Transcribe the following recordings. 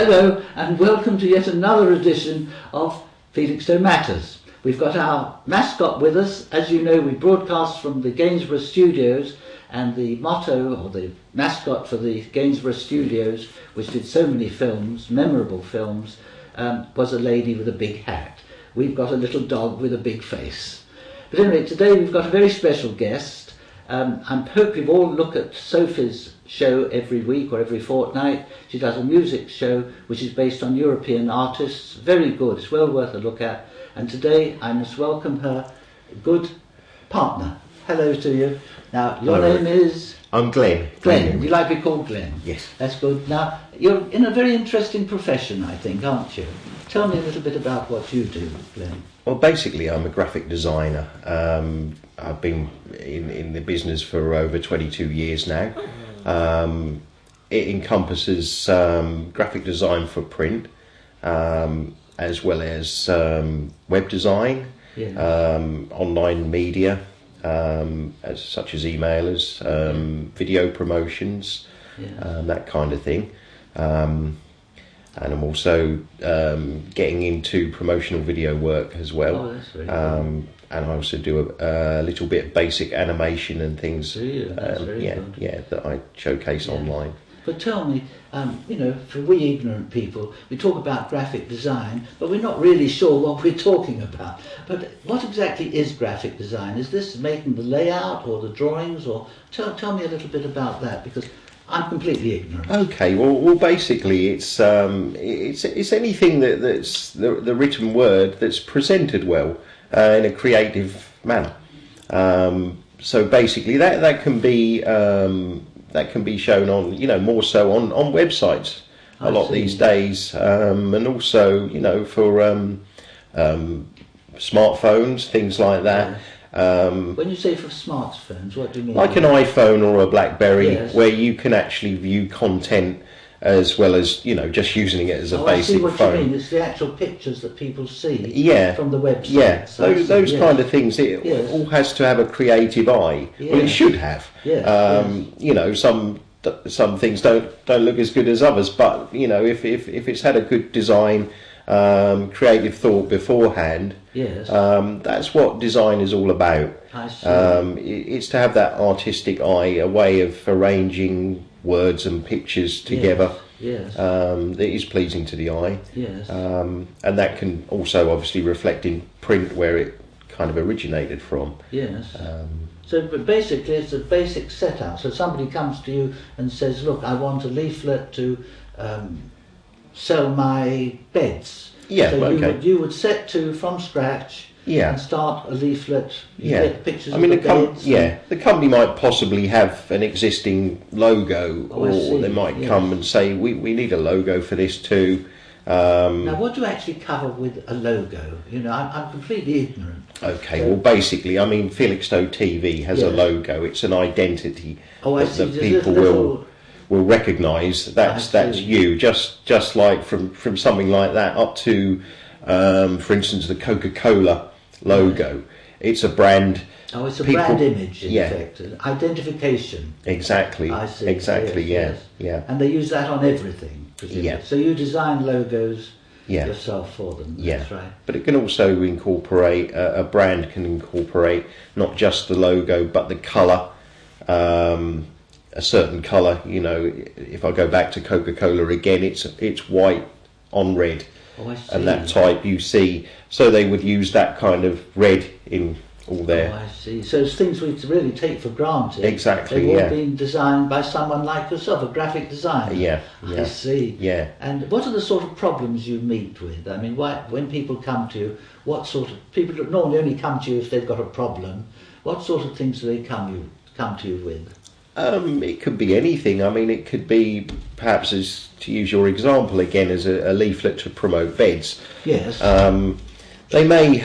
Hello and welcome to yet another edition of Felixstowe Matters. We've got our mascot with us. As you know, we broadcast from the Gainsborough Studios, and the motto, or the mascot for the Gainsborough Studios, which did so many films, memorable films, was a lady with a big hat. We've got a little dog with a big face. But anyway, today we've got a very special guest. I hope you've all looked at Sophie's show every week or every fortnight. She does a music show which is based on European artists. Very good, it's well worth a look at. And today I must welcome her good partner. Hello to you. Now, your name is? I'm Glen. Glen. You like to be called Glen? Yes. That's good. Now, you're in a very interesting profession, I think, aren't you? Tell me a little bit about what you do, Glen. Well, basically, I'm a graphic designer. I've been in the business for over 22 years now. It encompasses graphic design for print, as well as web design, online media, such as emailers, video promotions, that kind of thing. And I'm also getting into promotional video work as well. Oh, that's very cool. And I also do a little bit of basic animation and things. That's very good. Yeah, that I showcase online. But tell me, you know, for we ignorant people, we talk about graphic design, but we're not really sure what we're talking about. But what exactly is graphic design? Is this making the layout or the drawings? Or tell me a little bit about that, because I'm completely ignorant. Okay, well, basically, it's anything that's the written word that's presented well in a creative manner. So basically, that can be shown on, you know, more so on websites a lot these days, and also, you know, for smartphones, things like that. When you say for smartphones, what do you mean? Like an iPhone or a BlackBerry, Yes. where you can actually view content as well as, you know, just using it as a basic phone. I see what phone. you mean. It's the actual pictures that people see from the website. Yeah, So those kind of things. It all has to have a creative eye. Yeah. Well, it should have. You know, some things don't look as good as others, but you know, if it's had a good design, creative thought beforehand, that's what design is all about. I see. It's to have that artistic eye, a way of arranging words and pictures together that is pleasing to the eye. And that can also obviously reflect in print, where it kind of originated from. So, but basically, it's a basic setup. So somebody comes to you and says, "Look, I want a leaflet to sell my beds." So you would set to from scratch and start a leaflet. You get pictures of the beds. The company might possibly have an existing logo, or they might come and say, "We need a logo for this too." Now, what do you actually cover with a logo? You know, I'm completely ignorant. Okay, well, basically, I mean, Felixstowe TV has a logo. It's an identity that people will recognise. That's you. Just like from something like that up to, for instance, the Coca-Cola logo. It's a brand. Oh, it's a brand image, in effect. Identification. Exactly. I see. Exactly. Yeah. And they use that on everything, presumably. So you design logos yourself for them. That's right. But it can also incorporate, a brand can incorporate not just the logo but the colour, a certain colour. You know, if I go back to Coca-Cola again, it's white on red. Oh, I see. And that type you see, so they would use that kind of red in all their... Oh, I see. So it's things we really take for granted. Exactly, They've all been designed by someone like yourself, a graphic designer. I see. And what are the sort of problems you meet with? I mean, when people come to you, what sort of... People normally only come to you if they've got a problem. What sort of things do they come to you with? It could be anything. I mean, it could be, perhaps, as to use your example again, as a leaflet to promote beds. Yes. They may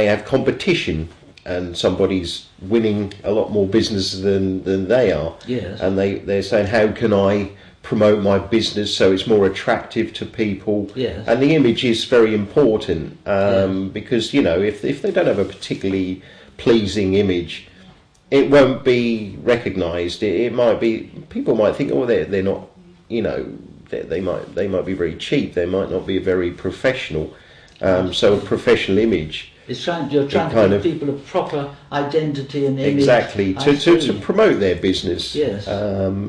have competition, and somebody's winning a lot more business than they are. And they're saying, how can I promote my business so it's more attractive to people? And the image is very important, because, you know, if they don't have a particularly pleasing image, it won't be recognised. It might be, people might think, oh, they're not, you know, they might be very cheap. They might not be very professional. So a professional image. You're trying to give people a proper identity and image. Exactly, to promote their business. Yes.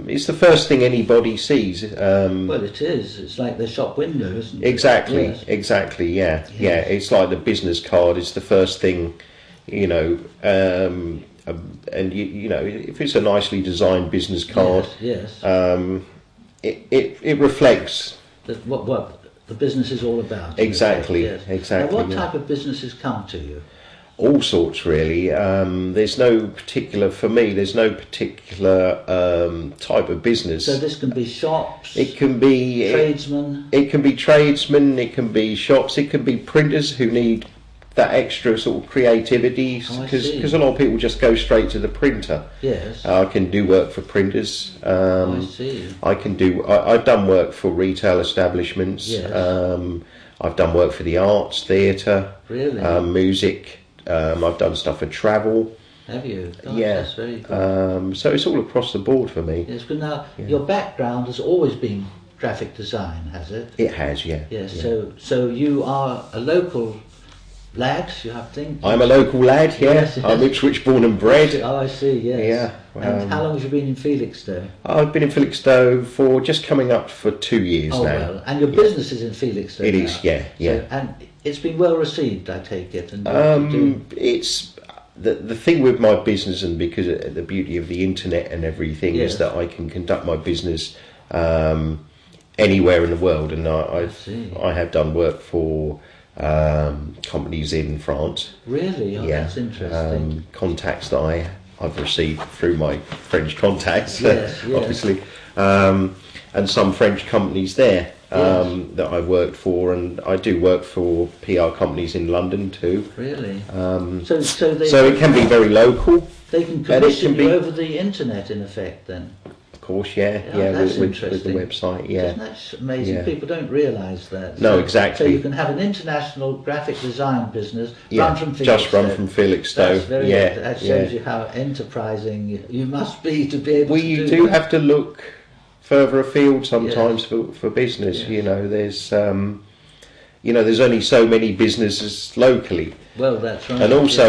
It's the first thing anybody sees. Well, it is. It's like the shop window, isn't it? Exactly, Yes. exactly, yeah. Yes. Yeah, it's like the business card. It's the first thing, you know, and you know, if it's a nicely designed business card, Yes. it reflects What the business is all about. exactly, Yes. exactly. Now, what type of businesses come to you? All sorts, really. There's no particular, for me, there's no particular type of business. So this can be shops. It can be tradesmen. It can be tradesmen. It can be shops. It can be printers who need that extra sort of creativity, because a lot of people just go straight to the printer. Yes. I can do work for printers. I see. I've done work for retail establishments. Yes. I've done work for the arts, theatre, Really? music. I've done stuff for travel. Have you? Gosh, Yeah. That's very good. So it's all across the board for me. Yes, but now your background has always been graphic design, has it? It has, yeah. Yes. Yeah. So you are a local lad, you have to think. I'm a local lad, yeah. Yes, yes. I'm Ipswich born and bred. Oh, I see. Yes. Yeah. And how long have you been in Felixstowe? I've been in Felixstowe for just coming up for 2 years Oh now. well, and your business is in Felixstowe. It now. is, yeah, yeah. So, and it's been well received, I take it. And It's the thing with my business, and because of the beauty of the internet and everything, Yes. is that I can conduct my business anywhere in the world, and I have done work for companies in France. Really? Oh, Yeah. that's interesting. Contacts that I've received through my French contacts, Yes, yes. obviously, and some French companies there that I've worked for, and I do work for PR companies in London too. Really? So it can be very local. They can and it commission can you be- over the internet, in effect, then. Of course, yeah, That's with the interesting. website, yeah. Isn't that amazing? Yeah. People don't realise that. No, So exactly. you can have an international graphic design business Yeah, run from just run Felixstowe. from Felixstowe. That's very Yeah, good. That yeah. shows you how enterprising you must be to be able Well, to you do do that. have to look further afield sometimes for business. Yes. You know, there's only so many businesses locally. Well, that's right. And also,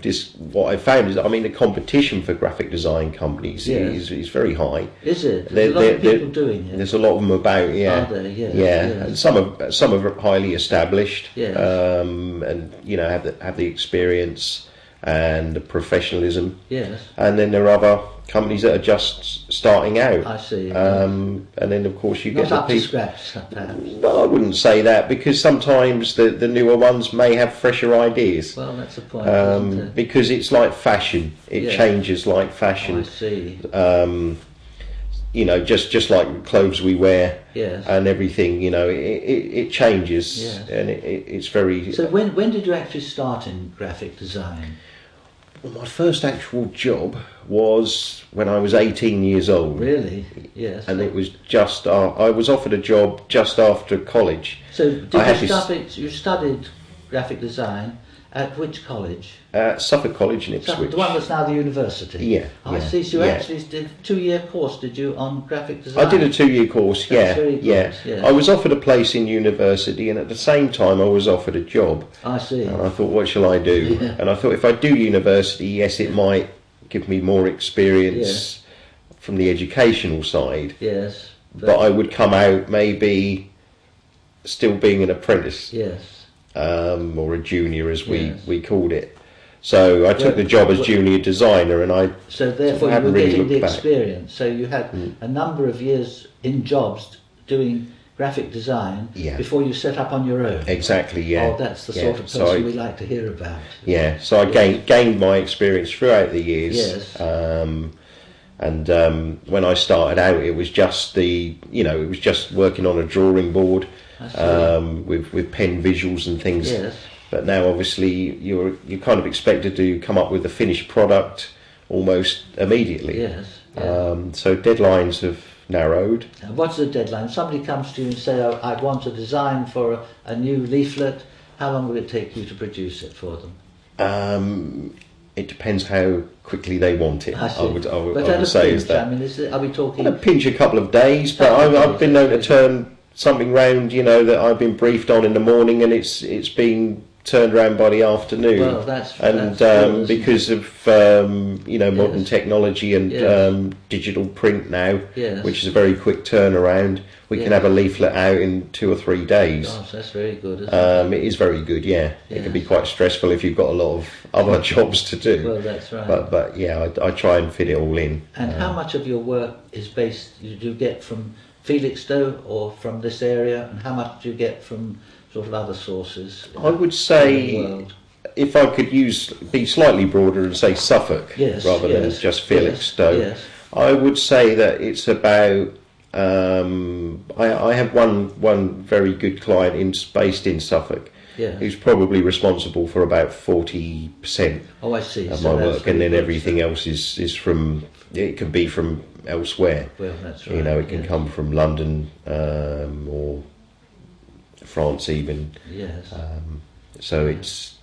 yes. what I found is, I mean, the competition for graphic design companies Yes. is very high. Is it? There- There's a lot of there- people doing it. There's a lot of them about, yeah, Are there? Yes, yeah, yes. and some are highly established, Yes. and have the experience and the professionalism, Yes, and then there are other companies that are just starting out. I see. And then, of course, you Not get the up to people. scratch, perhaps. Well, I wouldn't say that, because sometimes the newer ones may have fresher ideas. Well, that's the point, isn't it? Because it's like fashion; it Yes. changes like Oh, I fashion. see. You know, just like clothes we wear Yes. and everything. You know, it changes, Yes. and it's very. So when did you actually start in graphic design? Well, my first actual job was when I was 18 years old. Really? Yes. And it was just I was offered a job just after college. So did I had you this- you studied graphic design at which college? Suffolk College in So Ipswich. the one that's now the university? Yeah, I yeah, see. So you yeah. actually did a 2-year course, did you, on graphic design? I did a 2-year course, That's yeah, very good, yeah. yes. I was offered a place in university, and at the same time I was offered a job. I see. And I thought, what shall I do? Yeah. And I thought, if I do university, yes, it might give me more experience from the educational side, Yes. but I would come out maybe still being an apprentice, Yes. or a junior, as Yes. we called it. So I took the job as junior designer, and I So therefore you haven't were really getting the looked back. experience. So you had a number of years in jobs doing graphic design Yeah. before you set up on your own. Exactly, yeah. Oh, that's the Yeah. sort of So person I- we like to hear about. Yeah, so I gained my experience throughout the years. Yes. When I started out, it was just it was just working on a drawing board I see. with pen visuals and things. Yes. But now, obviously, you're kind of expected to come up with a finished product almost immediately. Yes. Yeah. So deadlines have narrowed. And what's the deadline? Somebody comes to you and say, oh, I want a design for a new leaflet. How long will it take you to produce it for them? it depends how quickly they want it. I would but at a say pinch, is that. I mean, are we talking? On a pinch, a couple of days, but I've been known to turn something round, that I've been briefed on in the morning, and it's been turned around by the afternoon. Well, that's good, because of modern technology and digital print now, which is a very quick turnaround. We can have a leaflet out in 2 or 3 days. Gosh, that's very good, isn't it? It is very good, yeah. It can be quite stressful if you've got a lot of other jobs to do. Well, that's right. But yeah, I try and fit it all in. And how much of your work is based? Do you get from Felixstowe or from this area, and how much do you get from sort of other sources? I would say, if I could be slightly broader and say Suffolk rather than just Felixstowe, I would say that it's about. I have one very good client based in Suffolk, who's probably responsible for about 40% of my work, and then everything else is from. It can be from elsewhere. Well, that's right. It can come from London or France even. Yes. So it's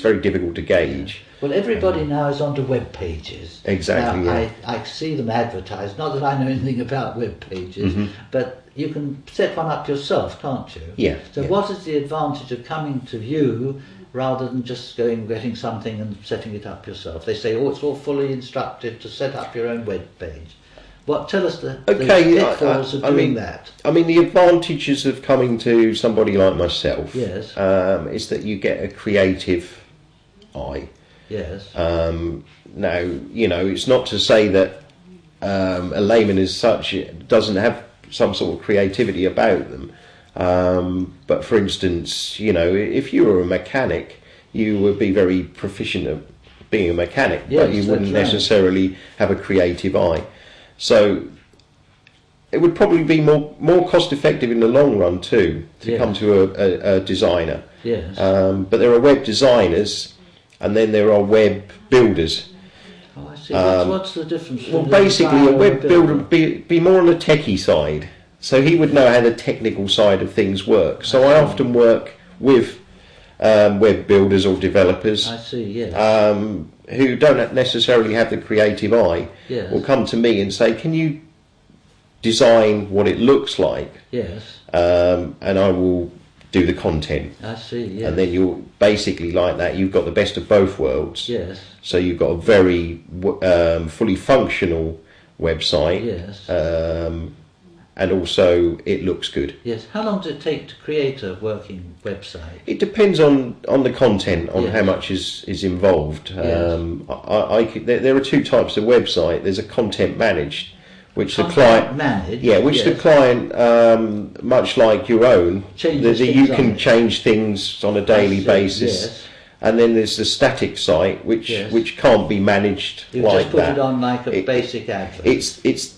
very difficult to gauge. Well, everybody now is onto web pages. Exactly. Now, I see them advertised. Not that I know anything about web pages, but you can set one up yourself, can't you? Yeah. So what is the advantage of coming to you rather than just getting something and setting it up yourself? They say, it's all fully instructive to set up your own web page. Tell us the pitfalls of doing that. I mean, the advantages of coming to somebody like myself is that you get a creative eye. Yes. Now, it's not to say that a layman as such doesn't have some sort of creativity about them. But for instance, if you were a mechanic, you would be very proficient at being a mechanic, but you wouldn't necessarily have a creative eye. So it would probably be more cost effective in the long run too to come to a designer. Yes. But there are web designers, and then there are web builders. Oh, I see. What's the difference? Well, basically, a web builder would be more on the techie side, so he would know how the technical side of things work. So I often work with web builders or developers. I see. Yes. Who don't necessarily have the creative eye, will come to me and say, "Can you design what it looks like?" Yes. And I will do the content. I see. Yes. And then you're basically like that. You've got the best of both worlds. Yes. So you've got a very fully functional website. Yes. And also it looks good. Yes. How long does it take to create a working website? It depends on the content, on how much is involved. Yes. There are 2 types of website. There's a content managed, which Content the client managed. the client, much like your own, you can change things on a daily basis. Yes. And then there's the static site, which can't be managed you like just put that. It on like a basic advert.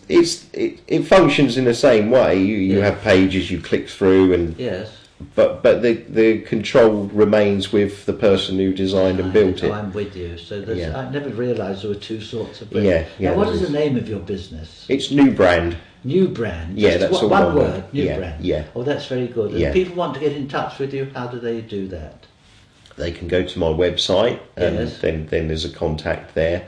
It functions in the same way. You have pages you click through, and but the control remains with the person who designed and built it. I'm with you. So I never realised there were 2 sorts of business. Now, what is the name of your business? It's New Brand. New Brand. Yeah, that's one word. New Brand. Yeah. Oh, that's very good. And if people want to get in touch with you, how do they do that? They can go to my website, and then there's a contact there,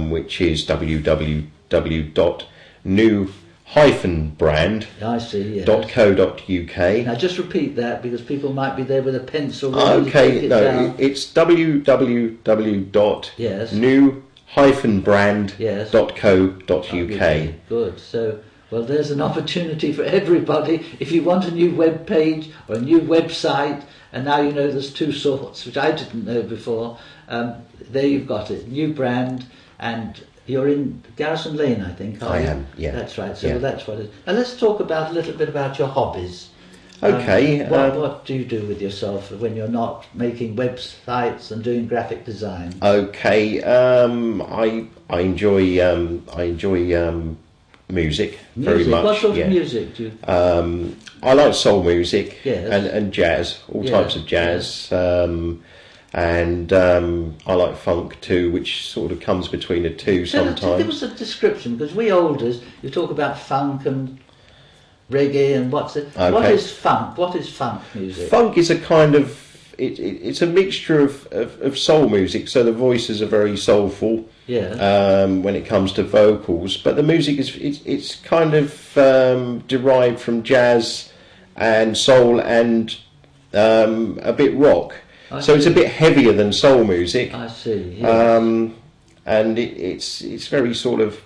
which is www.new-brand.co.uk. Now just repeat that, because people might be there with a pencil. It's www.new-brand.co.uk. Okay, good. So, there's an opportunity for everybody. If you want a new web page or a new website, and now you know there's 2 sorts, which I didn't know before. There you've got it, New Brand, and you're in Garrison Lane, I think. I am, yeah. That's right. So that's what it is. Now let's talk a little bit about your hobbies. Okay. What do you do with yourself when you're not making websites and doing graphic design? Okay. I enjoy music very much. What sort of music do you? I like soul music and jazz, all types of jazz, and I like funk too, which sort of comes between the two sometimes. Give us a description, because we olders, you talk about funk and reggae and what is funk? What is funk music? Funk is a kind of it's a mixture of soul music. So the voices are very soulful. Yeah. When it comes to vocals, but the music it's kind of derived from jazz and soul and a bit rock. So it's a bit heavier than soul music. I see. Yes. And it's very sort of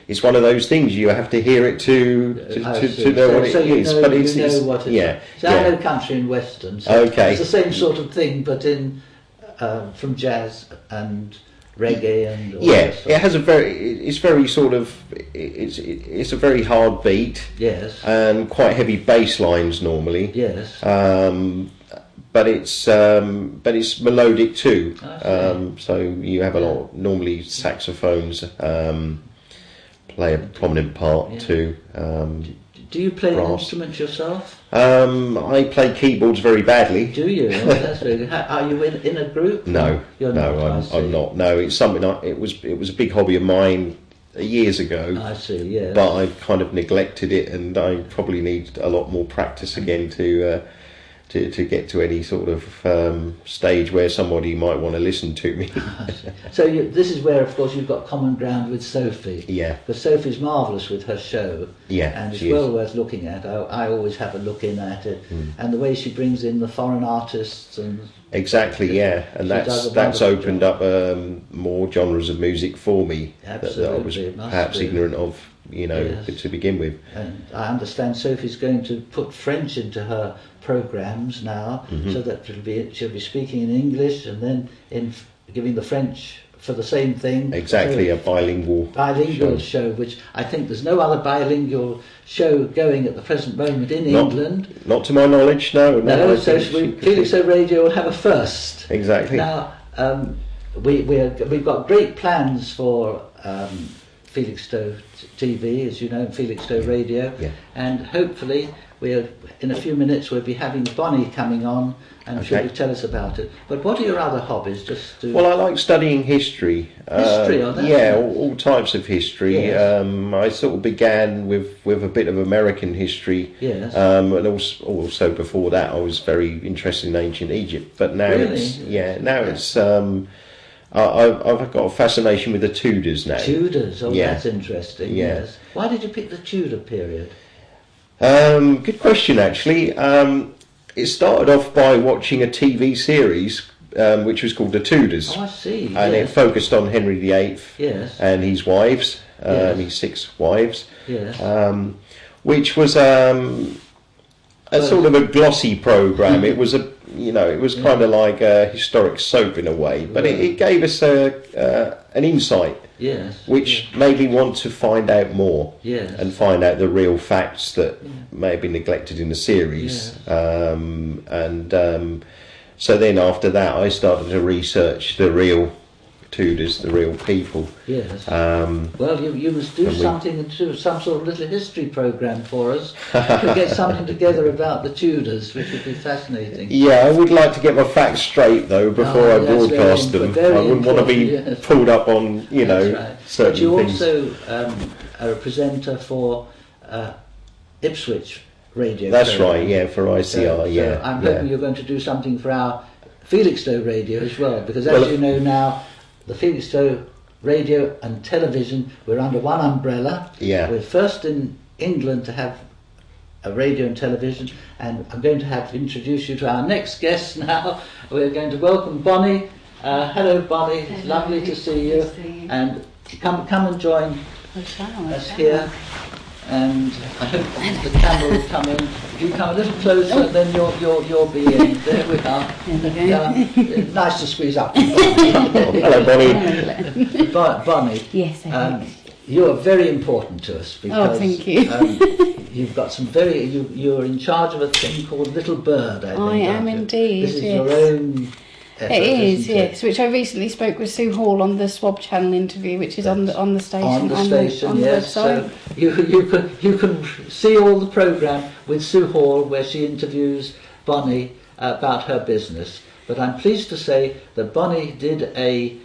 it's one of those things you have to hear it to know what it is. But it's what it is. yeah. So I know country and western. So okay. It's the same sort of thing, but in from jazz and reggae and all that stuff. It has it's very sort of it's a very hard beat. Yes. And quite heavy bass lines normally. Yes. But it's melodic too. So you have a lot normally saxophones play a prominent part too. Do you play an brass. instrument yourself? I play keyboards very badly. Do you? Oh, that's very good. Are you in a group? No, You're not, I'm not. No, it's something it was a big hobby of mine years ago. I see. Yeah. But I kind of neglected it, and I probably need a lot more practice again to get to any sort of stage where somebody might want to listen to me. So this is where, of course, you've got common ground with Sophie. Yeah. Because Sophie's marvellous with her show. Yeah, and it's she well is. worth looking at. I always have a look in at it, and the way she brings in the foreign artists and. Exactly, yeah, and that's opened up more genres of music for me that I was perhaps ignorant of, to begin with. And I understand Sophie's going to put French into her programs now, so that she'll be speaking in English and then in giving the French for the same thing. Exactly, so, a bilingual show, which I think there's no other bilingual show going at the present moment in England. Not to my knowledge, no. So Felixstowe Radio will have a first. Exactly. Now, we've got great plans for Felixstowe TV, as you know, and Felixstowe Radio, and hopefully in a few minutes we'll be having Bonnie coming on, and she'll tell us about it. But what are your other hobbies? Well, I like studying history. History, all types of history. Yes. I sort of began with a bit of American history. Yes. And also before that, I was very interested in ancient Egypt. But now it's I've got a fascination with the Tudors now. Tudors, that's interesting. Yes. Why did you pick the Tudor period? Good question, actually. It started off by watching a TV series which was called The Tudors. Oh, I see. And it focused on Henry VIII and his wives, his 6 wives, which was a sort of a glossy program. It was kind of like a historic soap in a way, but it gave us an insight. Which made me want to find out more and find out the real facts that may have been neglected in the series. So then after that I started to research the real Tudors, the real people. Well, you must do something and do some sort of little history program for us to get something together about the Tudors, which would be fascinating. Yeah, I would like to get my facts straight though before I broadcast them. I wouldn't want to be pulled up on certain things. But you also are a presenter for Ipswich Radio. That's right, for ICR. So I'm hoping you're going to do something for our Felixstowe Radio as well, because as you know now, the Felixstowe Radio and television, we're under one umbrella. We're first in England to have a radio and television, and I'm going to introduce you to our next guest now. We're going to welcome Bonnie. Hello, Bonnie. It's lovely to see you. And come and join us here. And I hope the camera will come in. If you come a little closer, then you'll be in. There we are. Nice to squeeze up. Hello, Bonnie. Bonnie. Yes, you are very important to us because thank you. You've got some you're in charge of a thing called Little Bird. I am indeed. This is your own. Effort, it is, yes. Which I recently spoke with Sue Hall on the Swab Channel interview, which is on the station. On the station, yes. The website. So you can see all the programme with Sue Hall, where she interviews Bonnie about her business. But I'm pleased to say that Bonnie did a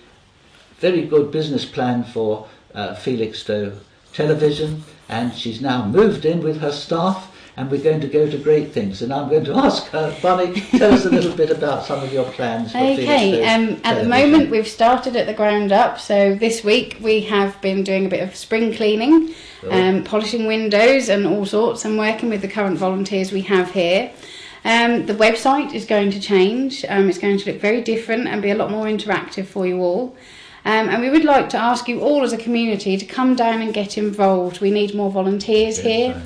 very good business plan for Felixstowe Television, and she's now moved in with her staff, and we're going to go to great things. And I'm going to ask Bonnie, tell us a little bit about some of your plans for Okay, at the moment we've started at the ground up. So this week we have been doing a bit of spring cleaning, polishing windows and all sorts, and working with the current volunteers we have here. The website is going to change. It's going to look very different and be a lot more interactive for you all. And we would like to ask you all as a community to come down and get involved. We need more volunteers here.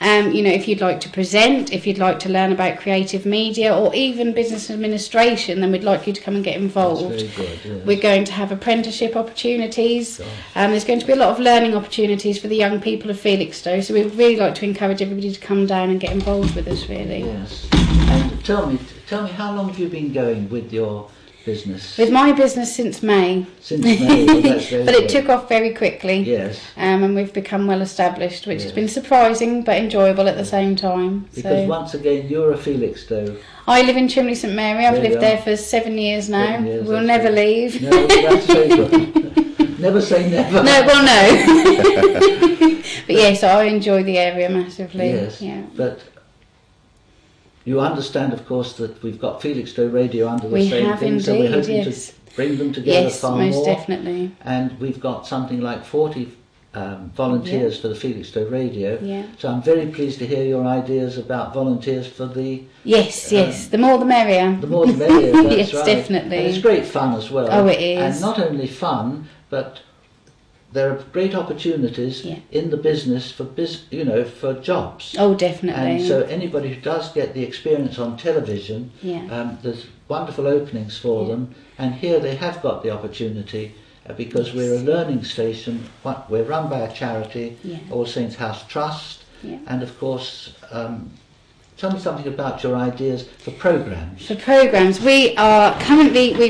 You know, if you'd like to present, if you'd like to learn about creative media or even business administration, then we'd like you to come and get involved. That's very good, yes. We're going to have apprenticeship opportunities. There's going to be a lot of learning opportunities for the young people of Felixstowe. So we'd really like to encourage everybody to come down and get involved with us, really. Yes. And tell me, how long have you been going with your business? With my business since May. Since May, well, that's very but it good. took off very quickly. Yes. And we've become well established, which has been surprising but enjoyable at the same time. Because once again, you're a Felixstowe. I live in Chimney St Mary. I've lived there for 7 years now. 7 years, we'll never leave. No, that's very good. Never say never. No, well, no. But yes, I enjoy the area massively. Yes. Yeah. But you understand, of course, that we've got Felixstowe Radio under the same thing, so we're hoping to bring them together far more. Yes, most definitely. And we've got something like 40 volunteers for the Felixstowe Radio. Yeah. So I'm very pleased to hear your ideas about volunteers for the... Yes, the more the merrier. The more the merrier, that's yes, right. definitely. And it's great fun as well. Oh, it is. And not only fun, but there are great opportunities in the business for for jobs. Oh, definitely. And so anybody who does get the experience on television, there's wonderful openings for them. And here they have got the opportunity because we're a learning station. We're run by a charity, All Saints House Trust, and of course. Tell me something about your ideas for programmes. For programmes, we've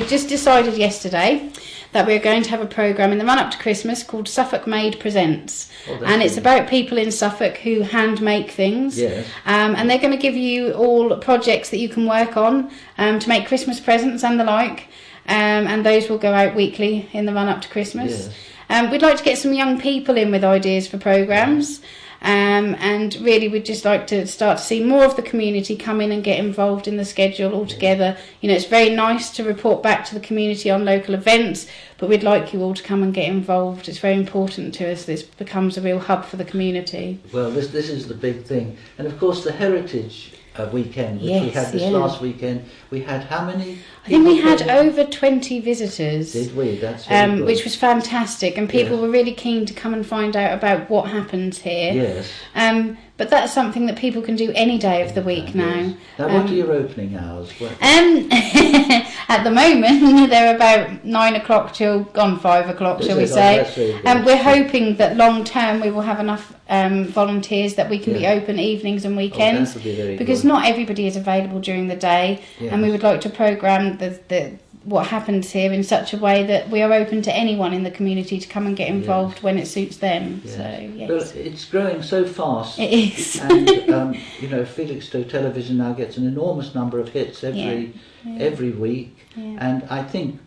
just decided yesterday that we're going to have a programme in the run-up to Christmas called Suffolk Made Presents. And it's about people in Suffolk who hand make things. Yes. And they're going to give you all projects that you can work on to make Christmas presents and the like. And those will go out weekly in the run-up to Christmas. Yes. We'd like to get some young people in with ideas for programmes. And really we'd just like to start to see more of the community come in and get involved in the schedule altogether. You know, it's very nice to report back to the community on local events, but we'd like you all to come and get involved. It's very important to us. This becomes a real hub for the community. Well, this is the big thing. And of course the Heritage weekend, which we had this last weekend, we had how many? I think we had over 20 visitors. Did we? That's very good. Which was fantastic, and people were really keen to come and find out about what happens here. Yes. But that's something that people can do any day of the week now. Now, what are your opening hours? At the moment, they're about 9 o'clock till gone 5 o'clock, shall we say. And we're hoping that long term we will have enough volunteers that we can be open evenings and weekends, because not everybody is available during the day, and we would like to programme what happens here in such a way that we are open to anyone in the community to come and get involved when it suits them. Yes. So yes. Well, it's growing so fast. It is. And Felixstowe Television now gets an enormous number of hits every week, and I think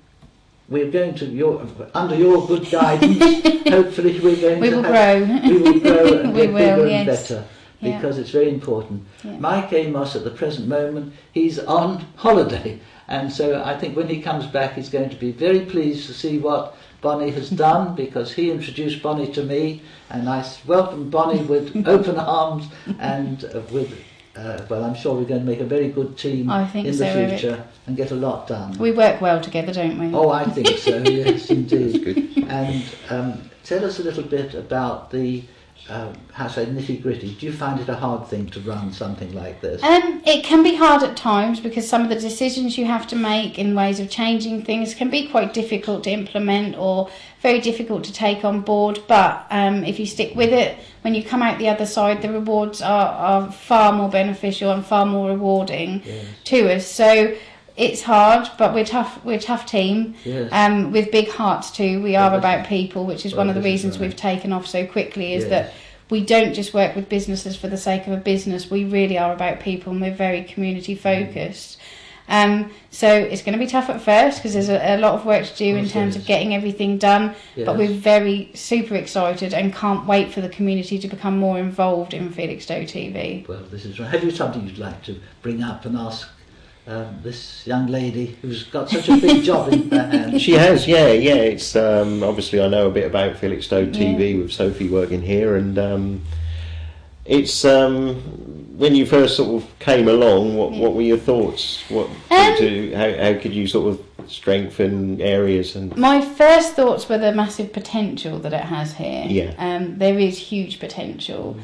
we're going to under your good guidance. Hopefully, we will grow. We will grow and get bigger and better. Because it's very important. Mike Amos at the present moment, he's on holiday, and so I think when he comes back he's going to be very pleased to see what Bonnie has done, because he introduced Bonnie to me, and I welcomed Bonnie with open arms and I'm sure we're going to make a very good team in the future and get a lot done. We work well together, don't we? Oh, I think so, yes indeed. Good. And tell us a little bit about the nitty-gritty. Do you find it a hard thing to run something like this? It can be hard at times, because some of the decisions you have to make in ways of changing things can be quite difficult to implement or very difficult to take on board, but if you stick with it, when you come out the other side, the rewards are far more beneficial and far more rewarding to us. So it's hard, but we're a tough team, with big hearts too. We are about people, which is one of the reasons we've taken off so quickly, is that we don't just work with businesses for the sake of a business. We really are about people, and we're very community focused. So it's going to be tough at first because there's a lot of work to do in terms of getting everything done. Yes. But we're super excited and can't wait for the community to become more involved in Felixstowe TV. Well, this is right. Have you something you'd like to bring up and ask this young lady who's got such a big job in her hands? She has, yeah. It's obviously I know a bit about Felixstowe TV with Sophie working here, and it's when you first sort of came along, what were your thoughts? How could you sort of strengthen areas? And my first thoughts were the massive potential that it has here. Yeah. There is huge potential.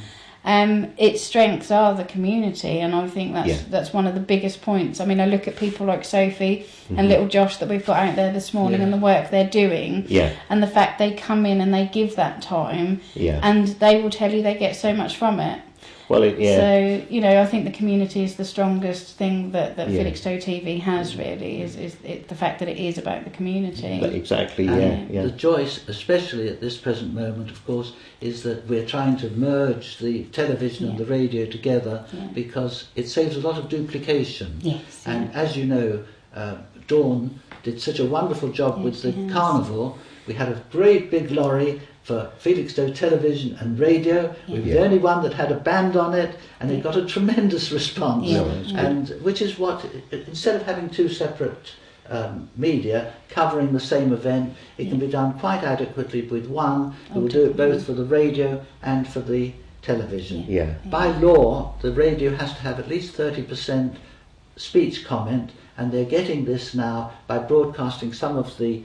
Its strengths are the community, and I think that's one of the biggest points. I mean, I look at people like Sophie and little Josh that we've got out there this morning and the work they're doing, and the fact they come in and they give that time, and they will tell you they get so much from it. Well, So, I think the community is the strongest thing that Felixstowe TV has, really, is the fact that it is about the community. Exactly, The joy, especially at this present moment, of course, is that we're trying to merge the television and the radio together because it saves a lot of duplication. Yes. And as you know, Dawn did such a wonderful job with the carnival. We had a great big lorry for Felixstowe television and radio. We were the only one that had a band on it, and it got a tremendous response. And which is what, instead of having two separate media covering the same event, it can be done quite adequately with one who will do it both for the radio and for the television. By law, the radio has to have at least 30% speech comment, and they're getting this now by broadcasting some of the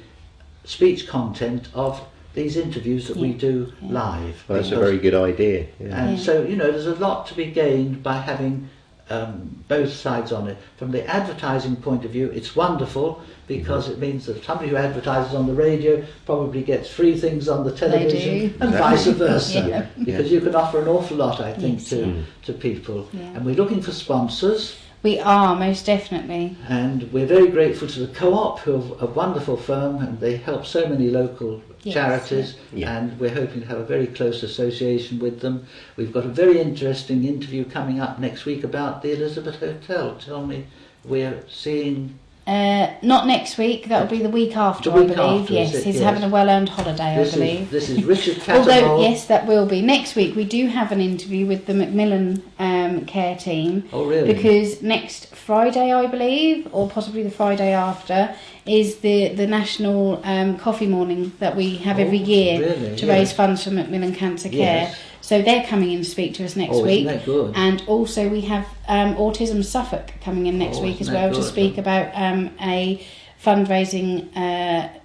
speech content of these interviews that we do live. Well, that's a very good idea. And so, there's a lot to be gained by having both sides on it. From the advertising point of view, it's wonderful because it means that somebody who advertises on the radio probably gets free things on the television and vice versa. Because you can offer an awful lot, I think, to people. And we're looking for sponsors. We are, most definitely. And we're very grateful to the Co-op, who are a wonderful firm, and they help so many local charities, and we're hoping to have a very close association with them. We've got a very interesting interview coming up next week about the Elizabeth Hotel. Tell me, we're seeing... not next week, that'll be the week after, I believe. Yes, he's having a well-earned holiday, I believe. This is Richard Cattermole. Although, yes, that will be. Next week we do have an interview with the Macmillan care team. Oh, really? Because next Friday, I believe, or possibly the Friday after, is the national coffee morning that we have every year to raise funds for Macmillan Cancer Care. So they're coming in to speak to us next week. Isn't that good? And also we have Autism Suffolk coming in next week as well to speak about a fundraising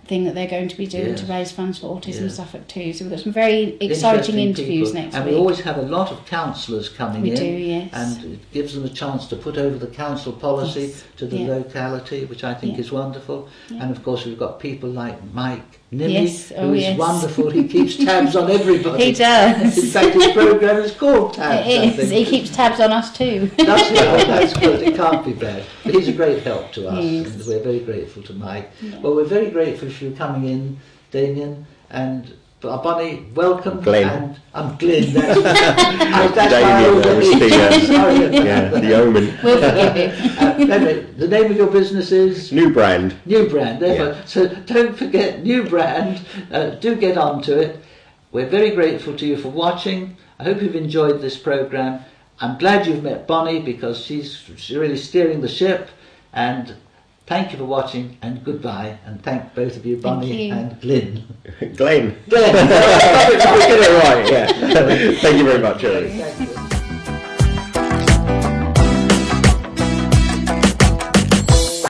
thing that they're going to be doing to raise funds for Autism Suffolk too. So we've got some very exciting interviews next week. And we always have a lot of councillors coming in. We do, yes. And it gives them a chance to put over the council policy to the locality, which I think is wonderful. And of course we've got people like Mike Newman, who is wonderful. He keeps tabs on everybody. He does. In fact, his programme is called Tabs. It is. He keeps tabs on us too. Does he? Oh, that's good. It can't be bad. But he's a great help to us, and we're very grateful to Mike. Well, we're very grateful for you coming in, Damien, and Bonnie, welcome. Glen. And I'm Glen. That's the omen. We'll forgive you. The name of your business is? New Brand. New Brand. So don't forget New Brand. Do get on to it. We're very grateful to you for watching. I hope you've enjoyed this programme. I'm glad you've met Bonnie because she's really steering the ship. And thank you for watching, and goodbye. And thank both of you, Bonnie and Glen. Glen. Glen. Get it right, yeah. Thank you very much, Early.